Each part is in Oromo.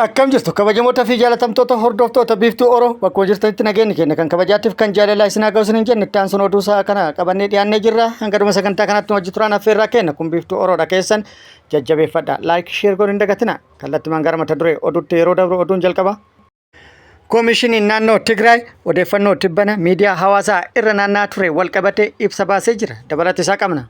Akkam jirtu kabajamoota fi jaalatamtoota hordoftoota biiftuu Oroo bakka jirtanitti nageenyi keenya kan kabajaatiif kan jaalalaa isin haa ga'u isin hin jenne itti aansuun oduu isaa kana qabannee dhiyaannee jirra. Hanga dhuma sagantaa kanaatti hojii turaan affeerraa kenna kun biiftuu Oroodha keessan jajjabeeffadha. Laayik sheer godhuun hin dagatina. Kallattimaan gara mata duree oduutti yeroo dabru oduun jalqaba. Koomishiniin naannoo Tigraay odeeffannoo tibbana miidiyaa hawaasaa irra naanna'aa ture wal qabatee ibsa baasee jira. Dabalata isaa qabna.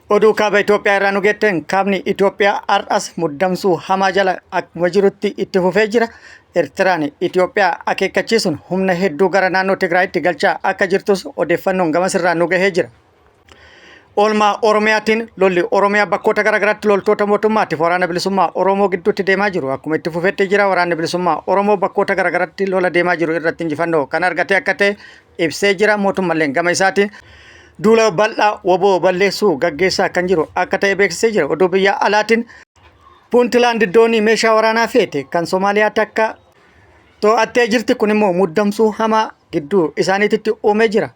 Oduu kaaba Itoophiyaa irraa nu geetten kaabni Itoophiyaa har'as muddamsuu hamaa jala akkuma jirutti itti fufee jira. Eertiraan Itoophiyaa akeekkachiisuun humna hedduu gara naannoo Tigraayitti galchaa akka jirtus odeeffannoon gamasirraa nu gahee jira. Oolmaa Oromiyaatiin lolli Oromiyaa bakkoota garaagaraatti loltoota mootummaatiif waraana bilisummaa Oromoo gidduutti deemaa jiru. Akkuma itti fufeetti jira waraanni bilisummaa Oromoo bakkoota garaagaraatti lola deemaa jiru irratti injifannoo kan argate akka ta'e ibsee jira. Mootummalleen gama isaatiin duula bal'aa woboo balleessuu gaggeessaa kan jiru akka ta'e beeksisee jira. Oduu biyya alaatiin Puuntlaand doonii meeshaa waraanaa feete kan Somaaliyaa takka to'attee jirti. Kun immoo muddamsuu hamaa gidduu isaaniitti uumee jira.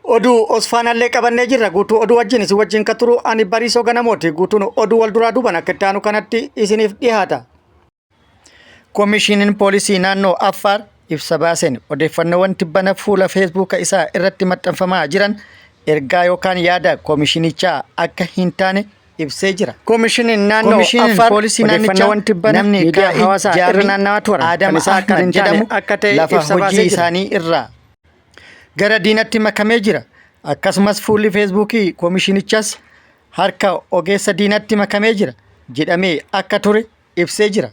Oduu Osfaanallee qabannee jirra. Guutuu oduu wajjin isin wajjin kan turu ani Bariisoo Ganamooti. Guutuun oduu wal duraa duuban akka itti aanu kanatti isiniif dhiyaata. Koomishiniin poolisii naannoo Affaar ibsa baaseen odeeffannoowwan tibbana fuula feesbuuka isaa irratti maxxanfamaa jiran ergaa yookaan yaada koomishinichaa akka hin taane ibsee jira. Koomishiniin naannoo Affaar poolisii naannichaa tibbana miidiyaa hawaasaa irra naanna'aa ture Adam Ahmed jedhamu akka ta'e lafa hojii isaanii irraa gara diinatti makamee jira. Akkasumas fuulli feesbuukii koomishinichaas harka ogeessa diinatti makamee jira jedhamee akka ture ibsee jira.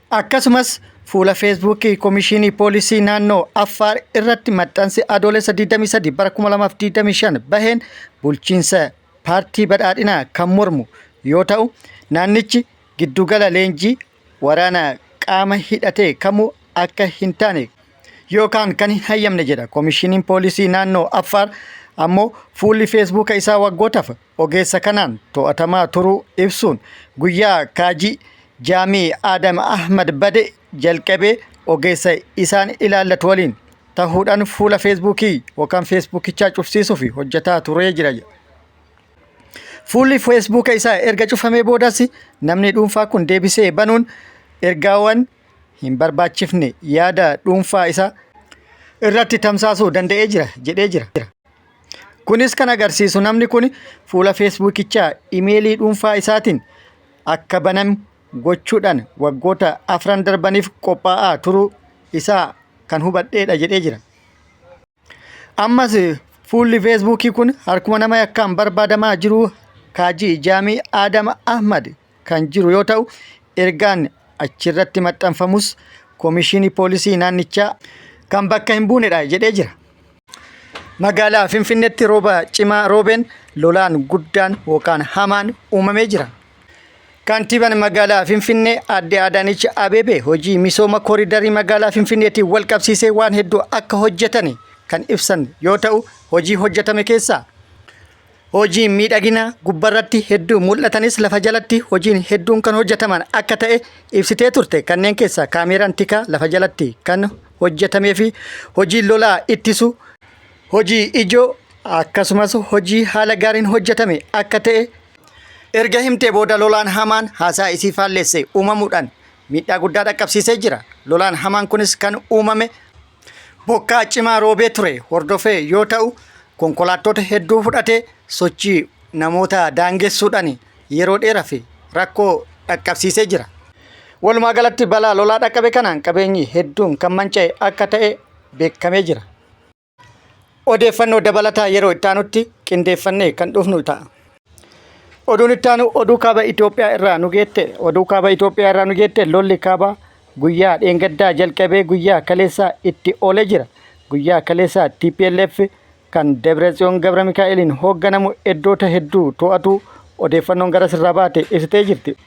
Akkasumas fuula feesbuukii koomishinii poolisii naannoo Affaar irratti maxxansi adoolessa 23 bara 2025 baheen bulchiinsa paartii badhaadhinaa kan mormu yoo ta'u naannichi giddugala leenjii waraana qaama hidhatee kamuu akka hin taane yookaan kan hin hayyamne jedha. Koomishiniin poolisii naannoo Affaar ammoo fuulli feesbuuka isaa waggootaaf ogeessa kanaan to'atamaa turuu ibsuun guyyaa kaajii Jaamii Adam Ahmed bade jalqabee ogeessa isaan ilaallatu waliin ta'uudhaan fuula feesbuukii yookaan feesbuukichaa cufsiisuuf hojjetaa turee jira. Fuulli feesbuuka isaa erga cufamee boodas namni dhuunfaa kun deebisee banuun ergaawwan hin barbaachifne yaada dhuunfaa isaa irratti tamsaasuu danda'ee jira jedhee jira. Kunis kan agarsiisu namni kun fuula feesbuukichaa imeelii dhuunfaa isaatiin akka banamu gochuudhaan waggoota afran darbaniif qophaa'aa turuu isaa kan hubadheedha jedhee jira. Ammas fuulli feesbuukii kun harkuma nama yakkaan barbaadamaa jiru kaajii Jaamii Adam Ahmed kan jiru yoo ta'u ergaan achirratti maxxanfamus koomishinii poolisii naannichaa kan bakka hin buunedha jedhee jira. Magaalaa Finfinneetti rooba cimaa roobeen lolaan guddaan yookaan hamaan uumamee jira. Kantiibaan magaalaa Finfinnee Aadde Adaanech Abeebee hojii misooma kooriidarii magaalaa Finfinneetiin wal qabsiisee waan hedduu akka hojjetan kan ibsan yoo ta'u hojii hojjetame keessaa hojii miidhagina gubbarratti hedduu mul'atanis lafa jalatti hojiin hedduun kan hojjetaman akka ta'e ibsitee turte. Kanneen keessaa kaameeraan tikaa lafa jalatti kan hojjetamee fi hojii lolaa ittisu hojii ijoo akkasumas hojii haala gaariin hojjetame akka ta'e erga himtee booda lolaan hamaan haasaa isii faalleesse uumamuudhaan miidhaa guddaa dhaqqabsiisee jira. Lolaan hamaan kunis kan uumame bokkaa cimaa roobee ture hordofee yoo ta'u konkolaattota hedduu fudhatee sochii namoota daangessuudhaan yeroo dheeraaf rakkoo dhaqqabsiisee jira. Walumaa galatti balaa lolaa dhaqqabe kanaan qabeenyi hedduun kan manca'e akka ta'e beekamee jira. Odeeffannoo dabalataa yeroo itti aanutti qindeeffannee kan dhufnu ta'a. Oduun itti aanu oduu kaaba Itoophiyaa irraa nu geette. Oduu kaaba Itoophiyaa irraa nu geette lolli kaaba guyyaa dheengaddaa jalqabee guyyaa kaleessaa itti oolee jira. Guyyaa kaleessaa TPLF kan Debretsiyoon Gabra Mikaa'eliin hoogganamu iddoota hedduu to'atu odeeffannoon gara sirraa baate ibsitee jirti.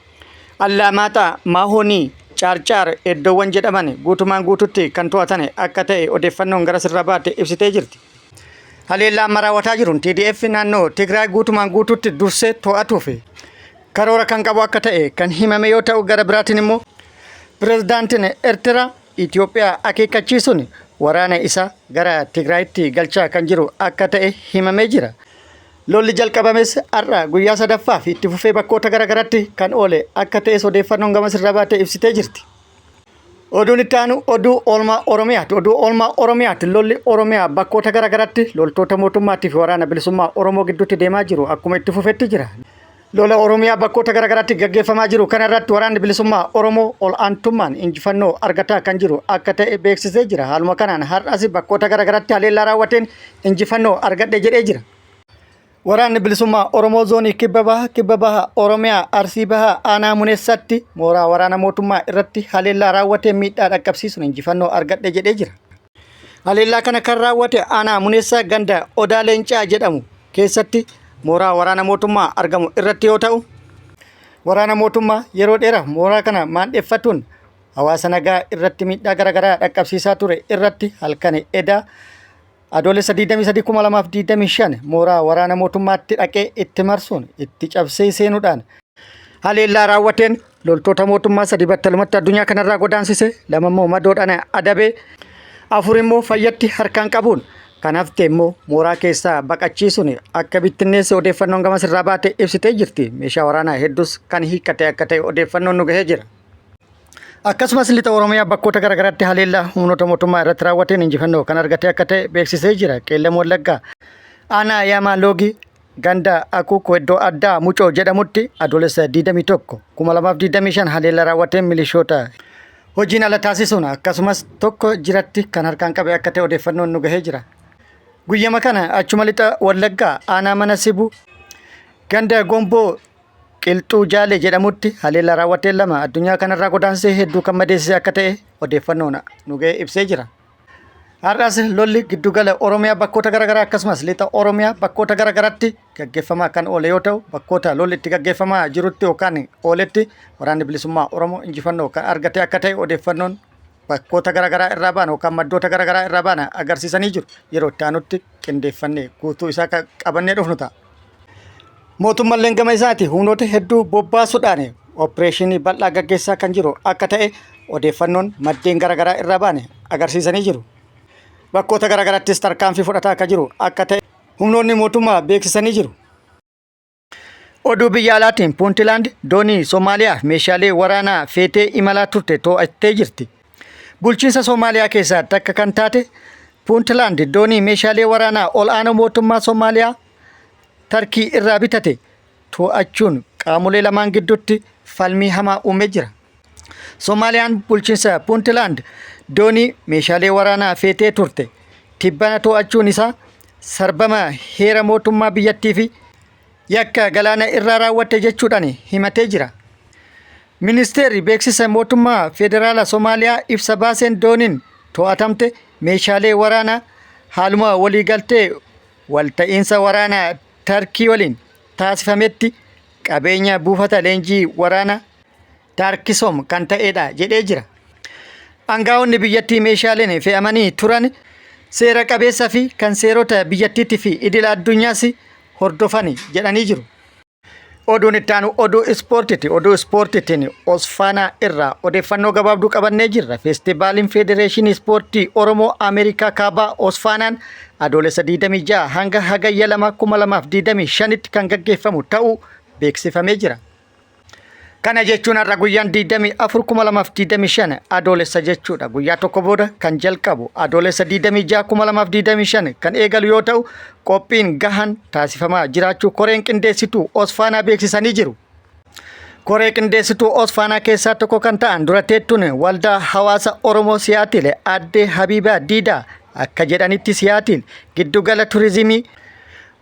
Allamaaxaa, Maahonii, Caarcaar iddoowwan jedhaman guutumaan guututti kan to'atan akka ta'e odeeffannoon gara sirraa baate ibsitee jirti. Haleellaan raawwataa jiruun TDF naannoo Tigraay guutumaan guututti dursee to'atuuf karoora kan qabu akka ta'e kan himame yoo ta'u gara biraatiin immoo pirezidaantiin Eertiraa Itoophiyaa akeekkachiisuun waraana isaa gara Tigraayitti galchaa kan jiru akka ta'e himamee jira. Lolli jalqabames har'a guyyaa sadaffaa fi itti fufee bakkoota garaagaraatti kan oole akka ta'es odeeffannoon gama sirraa baatee ibsitee jirti. Oduun itti aanu oduu oolmaa Oromiyaati. Oduu oolmaa Oromiyaati. Lolli Oromiyaa bakkoota garaagaraatti loltoota mootummaatii fi waraana bilisummaa Oromoo gidduutti deemaa jiru akkuma itti fufetti jira. Lola Oromiyaa bakkoota garaagaraatti gaggeeffamaa jiru kana irratti waraanni bilisummaa Oromoo ol aantummaan injifannoo argataa kan jiru akka ta'e beeksisee jira. Haaluma kanaan har'as bakkoota garaagaraatti haleellaa raawwateen injifannoo argadhe jedhee jira. Waraanni bilisummaa Oromoo zoonii kibba baha Oromiyaa Arsii bahaa aanaa Muneessatti mooraa waraana mootummaa irratti haleellaa raawwatee miidhaa dhaqqabsiisuun injifannoo argadhe jedhee jira. Haleellaa kana kan raawwate aanaa Muneessaa ganda Odaa Leencaa jedhamu keessatti mooraa waraana mootummaa argamu irratti yoo ta'u, waraana mootummaa yeroo dheeraa mooraa kana maandheeffatuun hawaasa nagaa irratti miidhaa garaagaraa dhaqqabsiisaa ture irratti halkan edaa adoolessa 23,2025 mooraa waraana mootummaatti dhaqee itti marsuun itti cabsee seenuudhaan haleellaa raawwateen loltoota mootummaa 3 battalumatti addunyaa kanarraa godaansise, 2 immoo madoodhaan adabee, 4 immoo fayyatti harkaan qabuun kan hafte immoo mooraa keessaa baqachiisuun akka bittinneesse odeeffannoon gama sirraa baatee ibsitee jirti. Meeshaa waraanaa hedduus kan hiikkate akka ta'e odeeffannoon nu gahee jira. Akkasumas lixa Oromiyaa bakkoota garaagaraatti haleellaa humnoota mootummaa irratti raawwateen injifannoo kan argate akka ta'e beeksisee jira. Qeellam Wallaggaa aanaa Yaamaa Loogii ganda Akuukoo iddoo addaa Mucoo jedhamutti adoolessa 21,2025 haleellaa raawwateen milishoota hojiin ala taasisuun akkasumas tokko jiratti kan harkaan qabe akka ta'e odeeffannoon nu gahee jira. Guyyama kana achuma lixa Wallaggaa aanaa Mana Sibuu ganda Gomboo Qilxuu Jaalee jedhamutti haleellaa raawwateen 2 addunyaa kanarraa godaansee hedduu kan madeessise akka ta'e odeeffannoon nu gahee ibsee jira. Har'as lolli giddugala Oromiyaa bakkoota garaagaraa akkasumas lixa Oromiyaa bakkoota garaagaraatti gaggeeffamaa kan oole yoo ta'u, bakkoota lolli itti gaggeeffamaa jirutti yookaan ooletti waraanni bilisummaa Oromoo injifannoo kan argate akka ta'e odeeffannoon bakkoota garaagaraa irraa baana yookaan maddoota garaagaraa irraa baana agarsiisanii jiru. Yeroo itti aanutti qindeeffannee guutuu isaa qabannee dhufnu ta'a. Mootummaan gama isaati humnoota hedduu bobbaasuudhaan opereeshinii bal'aa gaggeessaa kan jiru akka ta'e odeeffannoon maddeen garaagaraa irraa baane agarsiisanii jiru. Bakkoota garaagaraattis tarkaanfii fudhataa akka jiru akka ta'e humnoonni mootummaa beeksisanii jiru. Oduu biyya alaatiin Puuntilaand doonii Soomaaliyaa meeshaalee waraanaa feetee imalaa turte to'attee jirti. Bulchiinsa Soomaaliyaa keessaa takka kan taate Puuntilaand doonii meeshaalee waraanaa ol aanaa mootummaa Soomaaliyaa Tarkii irraa bitate to'achuun qaamolee lamaan gidduutti falmii hamaa uumee jira. Soomaaliyaan bulchiinsa Puuntilaand doonii meeshaalee waraanaa feetee turte tibbana to'achuun isaa sarbama heera mootummaa biyyattii fi yakka galaana irraa raawwatte jechuudhaan himatee jira. Ministeerri beeksisa mootummaa federaalaa Soomaaliyaa ibsa baaseen dooniin to'atamte meeshaalee waraanaa haaluma waliigaltee walta'iinsa waraanaa Tarkii waliin taasifametti qabeenya buufata leenjii waraanaa Tarkisom kan ta'edha jedhee jira. Aangaa'onni biyyattii meeshaaleen fe'amanii turan seera qabeessa fi kan seerota biyyattiitii fi idila addunyaas hordofan jedhanii jiru. Oduun itti aanu oduu ispoortiiti. Oduu ispoortiitiin Osfaanaa irraa odeeffannoo gabaabduu qabannee jirra. Feestivaaliin Federeeshinii Ispoortii Oromoo Ameerikaa Kaabaa Osfaanaan adoolessa 26 hanga hagayya 2025tti kan gaggeeffamu ta'uu beeksifamee jira. Kana jechuun har'a guyyaan 24,2025 adoolessa jechuudha. Guyyaa tokko booda kan jalqabu adoolessa 26,2025 kan eegalu yoo ta'u, qophiin gahaan taasifamaa jiraachuu koreen qindeessituu Osfaanaa beeksisanii jiru. Koree qindeessituu Osfaanaa keessaa tokko kan ta'an dura teettuun waldaa hawaasa Oromoo Siyaatil aadde Habiibaa Diidaa akka jedhanitti Siyaatil giddugala turizimii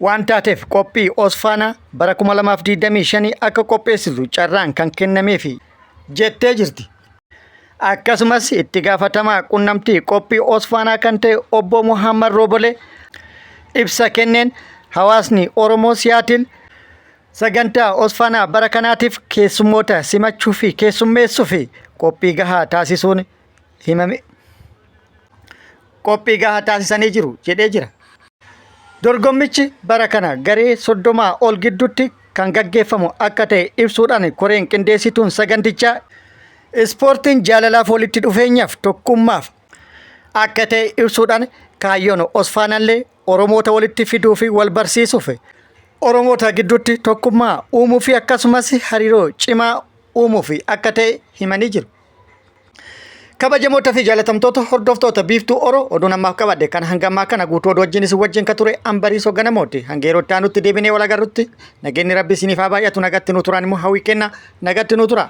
waan taateef qophii Osfaanaa bara 2025 akka qopheessitu carraan kan kennameefi jettee jirti. Akkasumas itti gaafatamaa qunnamtii qophii Osfaanaa kan ta'e obbo Muhammad Robolee ibsa kenneen hawaasni Oromoo Siyaatil sagantaa Osfaanaa bara kanaatiif keessummoota simachuu fi keessummeessuu fi qophii gahaa taasisuun himame. Qophii gahaa taasisanii jiru jedhee jira. Dorgommichi bara kana garee 30 ol gidduutti kan gaggeeffamu akka ta'e ibsuudhaan koreen qindeessituun sagantichaa ispoortiin jaalalaaf walitti dhufeenyaaf tokkummaaf akka ta'e ibsuudhaan kaayyoon Osfaanaallee Oromoota walitti fiduu fi wal barsiisuuf Oromoota gidduutti tokkummaa uumuu fi akkasumas hariiroo cimaa uumuu fi akka ta'e himanii jiru. Kabajamoota fi jaalatamtoota hordoftoota biiftuu Oroo oduun ammaaf qabadde kan hanga ammaa kana guutuu oduu wajjin kan ture Ambariisoo Ganamooti. Hanga yeroo itti aanutti deebinee wal agarrutti nageenyi Rabbi isiniif haa baay'atu. Nagatti nu turaan immoo hawwii kenna. Nagatti nu tura.